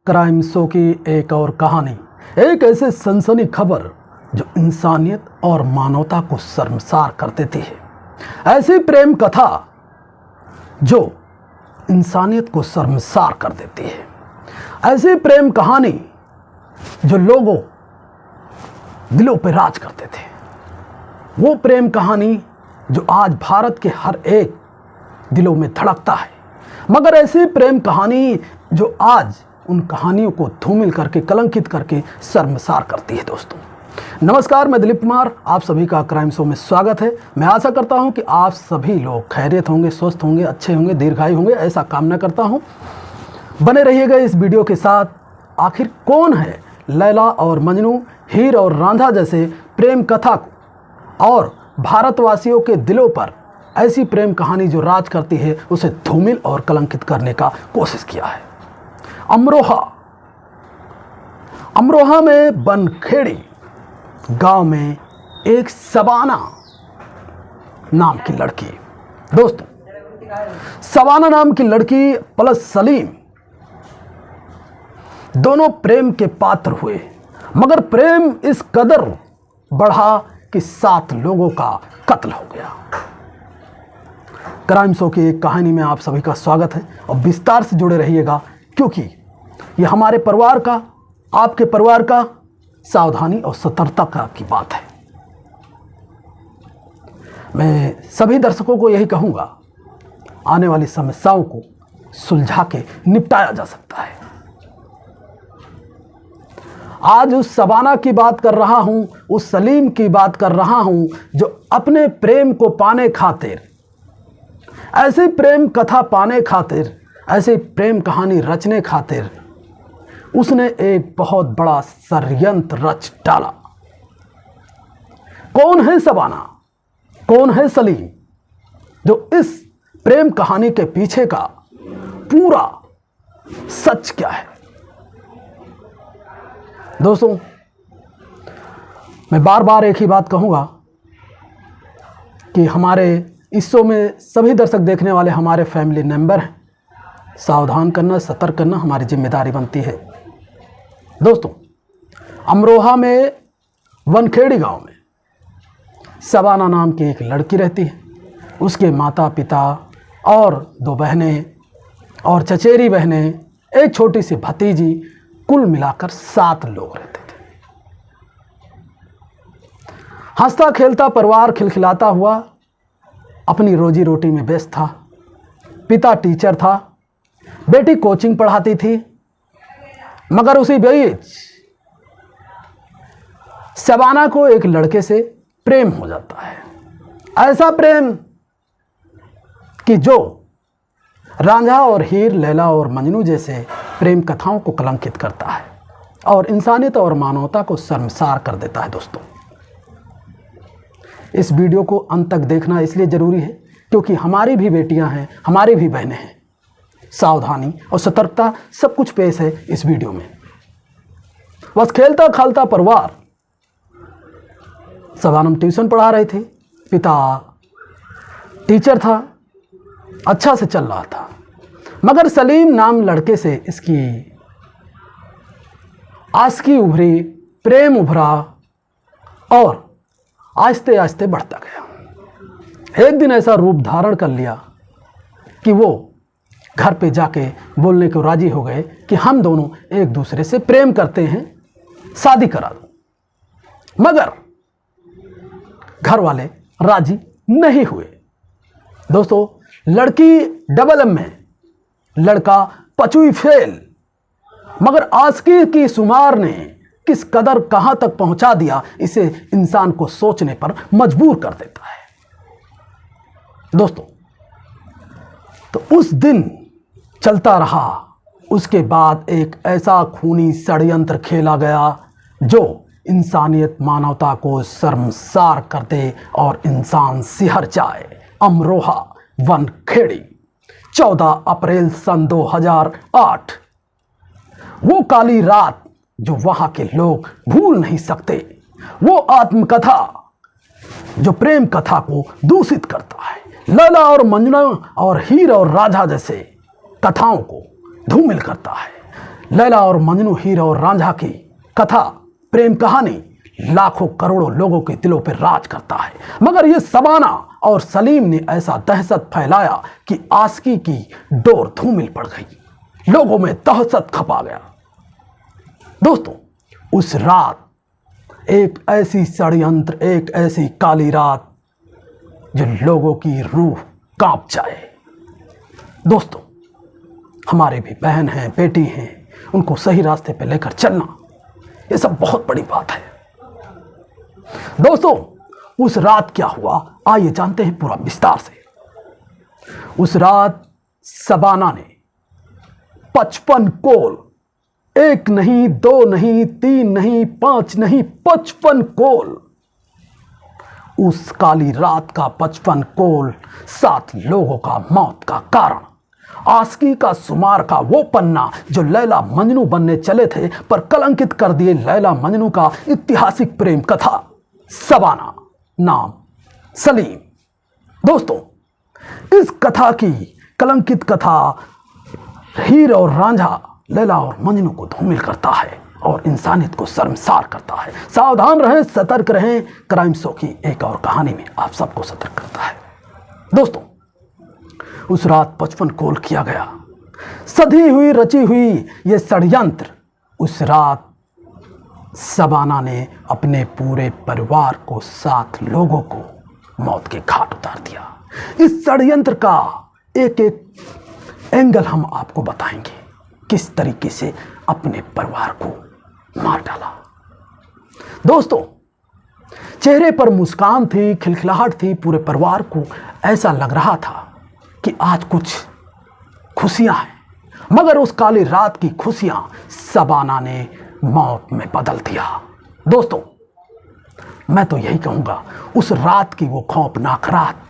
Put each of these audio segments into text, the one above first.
Crime show की एक और कहानी, एक ऐसे सनसनी खबर जो इंसानियत और मानवता को शर्मसार कर देती है। ऐसी प्रेम कथा जो इंसानियत को शर्मसार कर देती है। ऐसी प्रेम कहानी जो लोगों दिलों पर राज करते थे। वो प्रेम कहानी जो आज भारत के हर एक दिलों में धड़कता है। मगर ऐसी प्रेम कहानी जो आज उन कहानियों को धूमिल करके, कलंकित करके शर्मसार करती है। दोस्तों नमस्कार, मैं दिलीप कुमार, आप सभी का क्राइम शो में स्वागत है। मैं आशा करता हूं कि आप सभी लोग खैरियत होंगे, स्वस्थ होंगे, अच्छे होंगे, दीर्घायु होंगे, ऐसा कामना करता हूं। बने रहिएगा इस वीडियो के साथ। आखिर कौन है लैला और मजनू, हीर और रांझा जैसे प्रेम कथा को और भारतवासियों के दिलों पर ऐसी प्रेम कहानी जो राज करती है उसे धूमिल और कलंकित करने का कोशिश किया है। अमरोहा में बनखेड़ी गांव में एक सबाना नाम की लड़की, दोस्तों सबाना नाम की लड़की प्लस सलीम दोनों प्रेम के पात्र हुए। मगर प्रेम इस कदर बढ़ा कि 7 लोगों का कत्ल हो गया। क्राइम शो की एक कहानी में आप सभी का स्वागत है और विस्तार से जुड़े रहिएगा, क्योंकि यह हमारे परिवार का, आपके परिवार का सावधानी और सतर्कता की बात है। मैं सभी दर्शकों को यही कहूंगा, आने वाली समस्याओं को सुलझा के निपटाया जा सकता है। आज उस सबाना की बात कर रहा हूं, उस सलीम की बात कर रहा हूं जो अपने प्रेम को पाने खातिर, ऐसी प्रेम कथा पाने खातिर, ऐसी प्रेम कहानी रचने खातिर उसने एक बहुत बड़ा षड्यंत्र रच डाला। कौन है सबाना, कौन है सलीम, जो इस प्रेम कहानी के पीछे का पूरा सच क्या है? दोस्तों मैं बार बार एक ही बात कहूंगा कि हमारे इस शो में सभी दर्शक देखने वाले हमारे फैमिली मेंबर हैं। सावधान करना, सतर्क करना हमारी जिम्मेदारी बनती है। दोस्तों अमरोहा में बनखेड़ी गांव में सबाना नाम की एक लड़की रहती है। उसके माता पिता और 2 बहनें और चचेरी बहनें, एक छोटी सी भतीजी, कुल मिलाकर 7 लोग रहते थे। हंसता खेलता परिवार खिलखिलाता हुआ अपनी रोजी रोटी में व्यस्त था। पिता टीचर था, बेटी कोचिंग पढ़ाती थी। मगर उसी बीच सबाना को एक लड़के से प्रेम हो जाता है। ऐसा प्रेम कि जो रांझा और हीर, लैला और मजनू जैसे प्रेम कथाओं को कलंकित करता है और इंसानियत और मानवता को शर्मसार कर देता है। दोस्तों इस वीडियो को अंत तक देखना इसलिए ज़रूरी है क्योंकि हमारी भी बेटियां हैं, हमारी भी बहनें हैं। सावधानी और सतर्कता सब कुछ पेश है इस वीडियो में। बस खेलता खालता परिवार, सबाना ट्यूशन पढ़ा रहे थे, पिता टीचर था, अच्छा से चल रहा था। मगर सलीम नाम लड़के से इसकी आशिकी उभरी, प्रेम उभरा और आहिस्ते आहिस्ते बढ़ता गया। एक दिन ऐसा रूप धारण कर लिया कि वो घर पे जाके बोलने को राजी हो गए कि हम दोनों एक दूसरे से प्रेम करते हैं, शादी करा दो। मगर घर वाले राजी नहीं हुए। दोस्तों लड़की डबल एम में, लड़का पचुई फेल। मगर आशिकी की शुमार ने किस कदर कहां तक पहुंचा दिया, इसे इंसान को सोचने पर मजबूर कर देता है। दोस्तों तो उस दिन चलता रहा। उसके बाद एक ऐसा खूनी षड्यंत्र खेला गया जो इंसानियत, मानवता को शर्मसार कर दे और इंसान सिहर जाए। अमरोहा बनखेड़ी 14 अप्रैल सन 2008, वो काली रात जो वहां के लोग भूल नहीं सकते। वो आत्मकथा जो प्रेम कथा को दूषित करता है, लैला और मजनू और हीर और रांझा जैसे कथाओं को धूमिल करता है। लैला और मजनू, हीर और रांझा की कथा, प्रेम कहानी लाखों करोड़ों लोगों के दिलों पर राज करता है। मगर ये शबाना और सलीम ने ऐसा दहशत फैलाया कि आशिकी की डोर धूमिल पड़ गई, लोगों में दहशत खपा गया। दोस्तों, उस रात एक ऐसी षड्यंत्र, एक ऐसी काली रात जो लोगों की रूह कांप जाए। दोस्तों, हमारे भी बहन हैं, बेटी हैं, उनको सही रास्ते पे लेकर चलना, ये सब बहुत बड़ी बात है। दोस्तों, उस रात क्या हुआ, आइए जानते हैं पूरा विस्तार से। उस रात शबाना ने 55 कोल, 1 नहीं, 2 नहीं, 3 नहीं, 5 नहीं, 55 कोल, उस काली रात का 55 कोल 7 लोगों का मौत का कारण। आशिकी का शुमार का वो पन्ना जो लैला मजनू बनने चले थे पर कलंकित कर दिए लैला मजनू का ऐतिहासिक प्रेम कथा शबाना नाम सलीम। दोस्तों, इस कथा की कलंकित कथा हीर और रांझा, लैला और मजनू को धूमिल करता है और इंसानियत को शर्मसार करता है। सावधान रहें, सतर्क रहें, क्राइम शो की एक और कहानी में आप सबको सतर्क करता है। दोस्तों, उस रात 55 कोल किया गया, सधी हुई रची हुई ये षड्यंत्र। उस रात शबाना ने अपने पूरे परिवार को, 7 लोगों को मौत के घाट उतार दिया। इस षड्यंत्र का एक एक एंगल हम आपको बताएंगे, किस तरीके से अपने परिवार को मार डाला। दोस्तों, चेहरे पर मुस्कान थी, खिलखिलाहट थी, पूरे परिवार को ऐसा लग रहा था कि आज कुछ खुशियां हैं, मगर उस काली रात की खुशियां शबाना ने मौत में बदल दिया। दोस्तों, मैं तो यही कहूंगा, उस रात की वो खौफनाक रात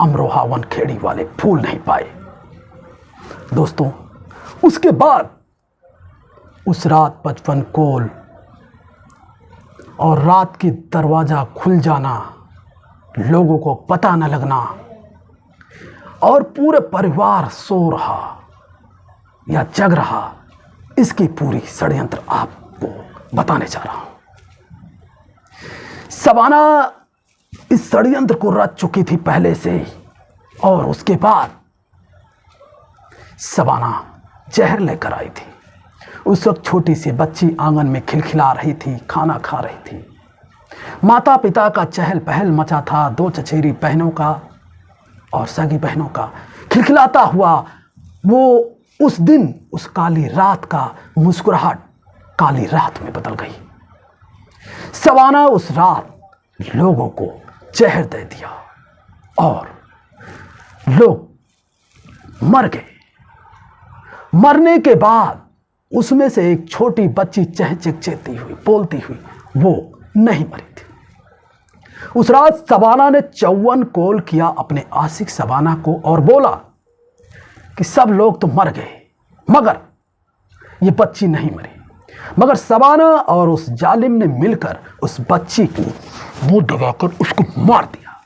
अमरोहा वनखेड़ी वाले भूल नहीं पाए। दोस्तों, उसके बाद उस रात 55 कोल और रात की दरवाजा खुल जाना, लोगों को पता न लगना और पूरे परिवार सो रहा या जग रहा, इसकी पूरी षड्यंत्र आपको बताने जा रहा हूं। शबाना इस षड्यंत्र को रच चुकी थी पहले से ही, और उसके बाद शबाना जहर लेकर आई थी। उस वक्त छोटी सी बच्ची आंगन में खिलखिला रही थी, खाना खा रही थी। माता पिता का चहल पहल मचा था, 2 चचेरी बहनों का और सगी बहनों का खिलखिलाता हुआ वो उस दिन, उस काली रात का मुस्कुराहट काली रात में बदल गई। शबाना उस रात लोगों को जहर दे दिया और लोग मर गए। मरने के बाद उसमें से एक छोटी बच्ची चहचहाती हुई, बोलती हुई, वो नहीं मरी थी। उस रात शबाना ने 54 कोल किया अपने आशिक शबाना को और बोला कि सब लोग तो मर गए, मगर ये बच्ची नहीं मरी। मगर शबाना और उस जालिम ने मिलकर उस बच्ची को मुंह दबाकर उसको मार दिया।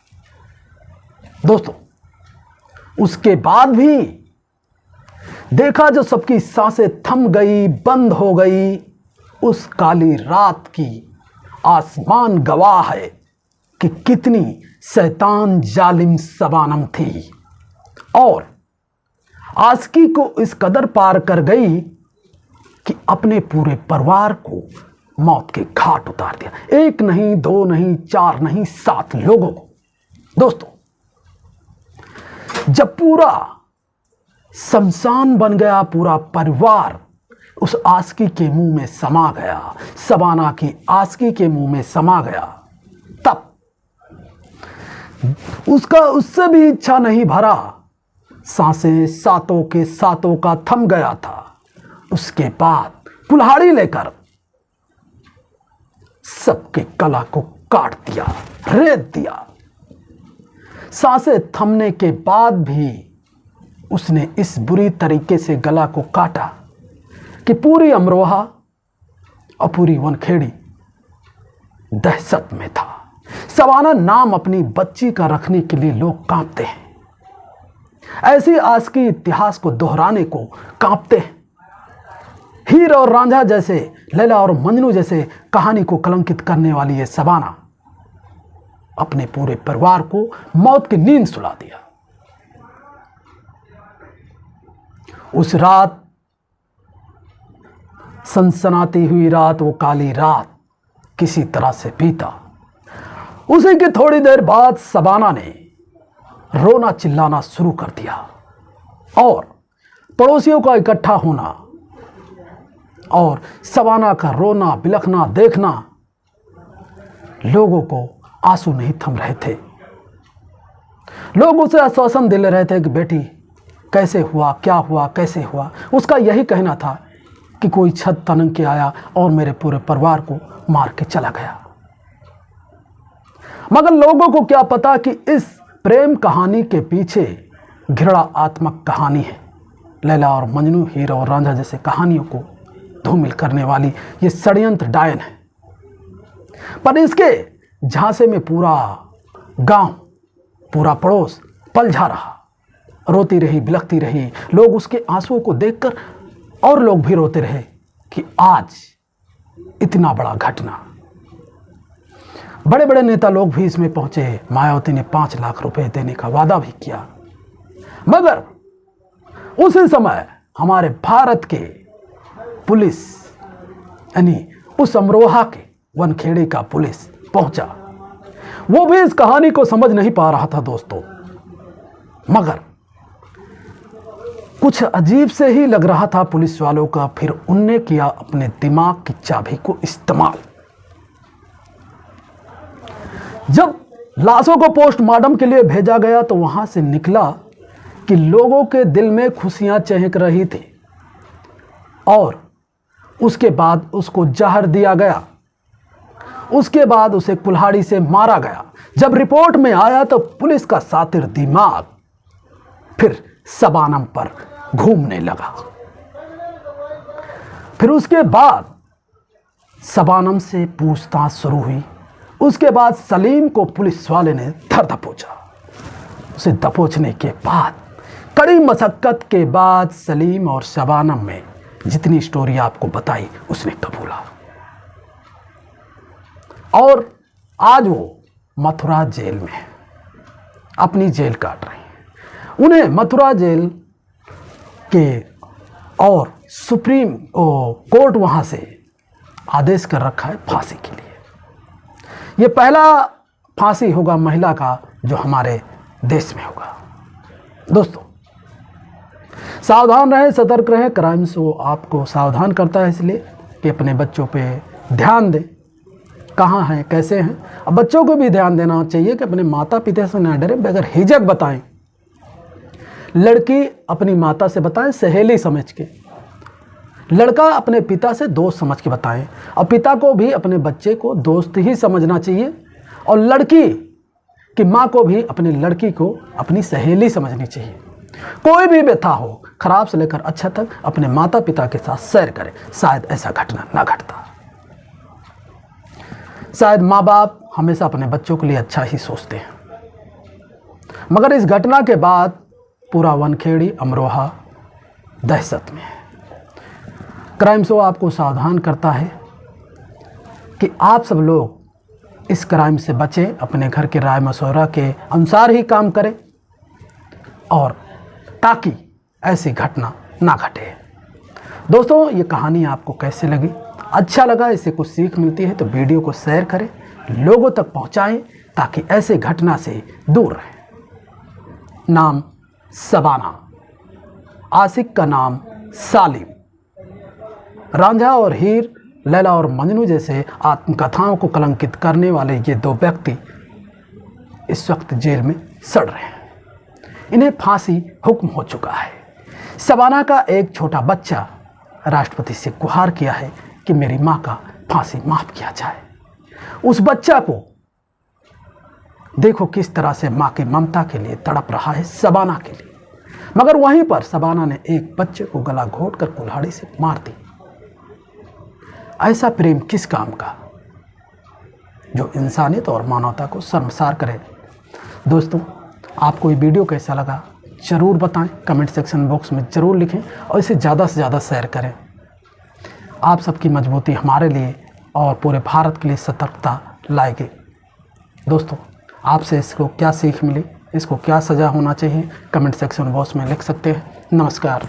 दोस्तों, उसके बाद भी देखा जो सबकी सांसें थम गई, बंद हो गई। उस काली रात की आसमान गवाह है कि कितनी शैतान जालिम शबानम थी और आशिकी को इस कदर पार कर गई कि अपने पूरे परिवार को मौत के घाट उतार दिया। 1 नहीं, 2 नहीं, 4 नहीं, 7 लोगों को। दोस्तों, जब पूरा शमशान बन गया, पूरा परिवार उस आशिकी के मुंह में समा गया, शबाना की आशिकी के मुंह में समा गया, तब उसका उससे भी इच्छा नहीं भरा। सांसें सातों के सातों का थम गया था। उसके बाद कुल्हाड़ी लेकर सबके गला को काट दिया, रेत दिया। सांसें थमने के बाद भी उसने इस बुरी तरीके से गला को काटा कि पूरी अमरोहा और पूरी वनखेड़ी दहशत में था। शबाना नाम अपनी बच्ची का रखने के लिए लोग कांपते हैं। ऐसी आशिकी इतिहास को दोहराने को कांपते हैं। हीर और रांझा जैसे, लैला और मजनू जैसे कहानी को कलंकित करने वाली ये शबाना अपने पूरे परिवार को मौत की नींद सुला दिया। उस रात, सनसनाती हुई रात, वो काली रात किसी तरह से बीता। उसी की थोड़ी देर बाद शबाना ने रोना चिल्लाना शुरू कर दिया और पड़ोसियों का इकट्ठा होना और शबाना का रोना बिलखना देखना, लोगों को आंसू नहीं थम रहे थे। लोग उसे आश्वासन दिले रहे थे कि बेटी कैसे हुआ, क्या हुआ, कैसे हुआ। उसका यही कहना था कि कोई छत तनंग के आया और मेरे पूरे परिवार को मार के चला गया। मगर लोगों को क्या पता कि इस प्रेम कहानी के पीछे घृणात्मक कहानी है। लैला और मजनू, हीर और रांझा जैसे कहानियों को धूमिल करने वाली ये षड्यंत्र डायन है। पर इसके झांसे में पूरा गांव, पूरा पड़ोस पलझा रहा, रोती रही, बिलखती रही। लोग उसके आंसुओं को देखकर और लोग भी रोते रहे कि आज इतना बड़ा घटना। बड़े बड़े नेता लोग भी इसमें पहुंचे। मायावती ने 5 लाख रुपए देने का वादा भी किया। मगर उसी समय हमारे भारत के पुलिस, यानी उस अमरोहा के वनखेड़े का पुलिस पहुंचा। वो भी इस कहानी को समझ नहीं पा रहा था दोस्तों, मगर कुछ अजीब से ही लग रहा था पुलिस वालों का। फिर उनने किया अपने दिमाग की चाबी को इस्तेमाल। जब लाशों को पोस्टमार्टम के लिए भेजा गया तो वहां से निकला कि लोगों के दिल में खुशियां चहक रही थी और उसके बाद उसको जहर दिया गया। उसके बाद उसे कुल्हाड़ी से मारा गया। जब रिपोर्ट में आया तो पुलिस का सातिर दिमाग फिर शबानम पर घूमने लगा। फिर उसके बाद शबानम से पूछताछ शुरू हुई। उसके बाद सलीम को पुलिस वाले ने धर दबोचा। उसे दबोचने के बाद, कड़ी मशक्कत के बाद सलीम और शबानम में जितनी स्टोरी आपको बताई उसने कबूला और आज वो मथुरा जेल में है, अपनी जेल काट रहे हैं। उन्हें मथुरा जेल के और सुप्रीम कोर्ट वहां से आदेश कर रखा है फांसी के लिए। ये पहला फांसी होगा महिला का जो हमारे देश में होगा। दोस्तों सावधान रहें, सतर्क रहें। क्राइम शो आपको सावधान करता है इसलिए कि अपने बच्चों पे ध्यान दें, कहाँ हैं, कैसे हैं। अब बच्चों को भी ध्यान देना चाहिए कि अपने माता पिता से ना डरे, बगैर हिचक बताएं। लड़की अपनी माता से बताएं सहेली समझ के, लड़का अपने पिता से दोस्त समझ के बताएं। और पिता को भी अपने बच्चे को दोस्त ही समझना चाहिए और लड़की की माँ को भी अपनी लड़की को अपनी सहेली समझनी चाहिए। कोई भी व्यथा हो, खराब से लेकर अच्छा तक, अपने माता पिता के साथ शेयर करें। शायद ऐसा घटना ना घटता। शायद माँ बाप हमेशा अपने बच्चों के लिए अच्छा ही सोचते हैं, मगर इस घटना के बाद पूरा वनखेड़ी अमरोहा दहशत में है। क्राइम शो आपको सावधान करता है कि आप सब लोग इस क्राइम से बचें, अपने घर के राय मशवरा के अनुसार ही काम करें और ताकि ऐसी घटना ना घटे। दोस्तों ये कहानी आपको कैसे लगी? अच्छा लगा, इससे कुछ सीख मिलती है तो वीडियो को शेयर करें, लोगों तक पहुंचाएं ताकि ऐसे घटना से दूर रहें। नाम शबाना, आशिक का नाम सालिम। रांझा और हीर, लैला और मजनू जैसे आत्मकथाओं को कलंकित करने वाले ये 2 व्यक्ति इस वक्त जेल में सड़ रहे हैं। इन्हें फांसी हुक्म हो चुका है। शबाना का एक छोटा बच्चा राष्ट्रपति से गुहार किया है कि मेरी माँ का फांसी माफ किया जाए। उस बच्चा को देखो किस तरह से माँ की ममता के लिए तड़प रहा है, शबाना के लिए। मगर वहीं पर शबाना ने एक बच्चे को गला घोंटकर कुल्हाड़ी से मार दी। ऐसा प्रेम किस काम का जो इंसानियत और मानवता को शर्मसार करे। दोस्तों आपको ये वीडियो कैसा लगा ज़रूर बताएं, कमेंट सेक्शन बॉक्स में ज़रूर लिखें और इसे ज़्यादा से ज़्यादा शेयर करें। आप सबकी मजबूती हमारे लिए और पूरे भारत के लिए सतर्कता लाएगी। दोस्तों, आपसे इसको क्या सीख मिली, इसको क्या सज़ा होना चाहिए, कमेंट सेक्शन बॉक्स में लिख सकते हैं। नमस्कार।